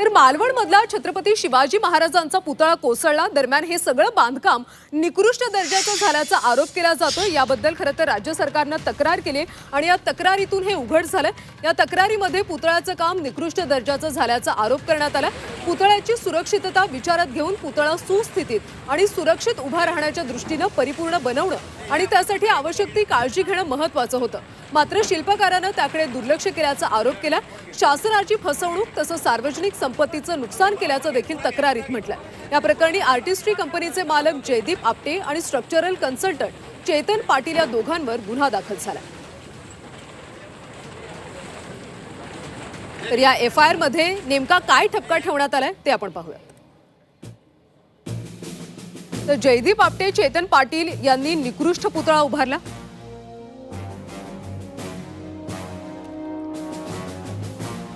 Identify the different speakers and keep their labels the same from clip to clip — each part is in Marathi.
Speaker 1: तर मालवणमधला छत्रपती शिवाजी महाराजांचा पुतळा कोसळला। दरम्यान हे सगळं बांधकाम निकृष्ट दर्जाचं झाल्याचा आरोप केला जातोय। याबद्दल खरं तर राज्य सरकारने तक्रार केली आणि या तक्रारीतून हे उघड झालं। या तक्रारीमध्ये पुतळ्याचं काम निकृष्ट दर्जाचं झाल्याचा आरोप करण्यात आला। पुतळ्याची सुरक्षितता विचारात घेऊन पुतळा सुस्थितीत आणि सुरक्षित उभा राहण्याच्या दृष्टीने परिपूर्ण बनवणं आणि त्यासाठी आवश्यक ती काळजी घेणं महत्त्वाचं होतं। मात्र शिल्पकाराने त्याकडे दुर्लक्ष केल्याचा आरोप केला। शासनाची फसवणूक तसंच सार्वजनिक संपत्तीचं नुकसान केल्याचं देखील तक्रारीत म्हटलंय। या प्रकरणी आर्टिस्ट्री कंपनीचे मालक जयदीप आपटे आणि स्ट्रक्चरल कन्सल्टंट चेतन पाटील या दोघांवर गुन्हा दाखल झाला। तर या एफआयआर मध्ये नेमका काय ठपका ठेवण्यात आलाय ते आपण पाहूया। तर जयदीप आपटे चेतन पाटील यांनी निकृष्ट पुतळा उभारला।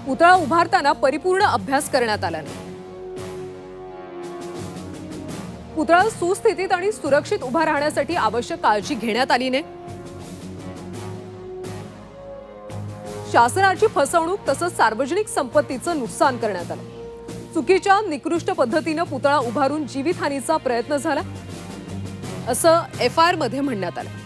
Speaker 1: पुतळा उभारताना परिपूर्ण अभ्यास करण्यात आला नाही। पुतळा सुस्थितीत आणि सुरक्षित उभा राहण्यासाठी आवश्यक काळजी घेण्यात आली नाही। शासनाची फसवणूक तसंच सार्वजनिक संपत्तीचं नुकसान करण्यात आलं। चुकीच्या निकृष्ट पद्धतीने पुतळा उभारून जीवितहानीचा प्रयत्न झाला असं एफआयआर मध्ये म्हणण्यात आलं।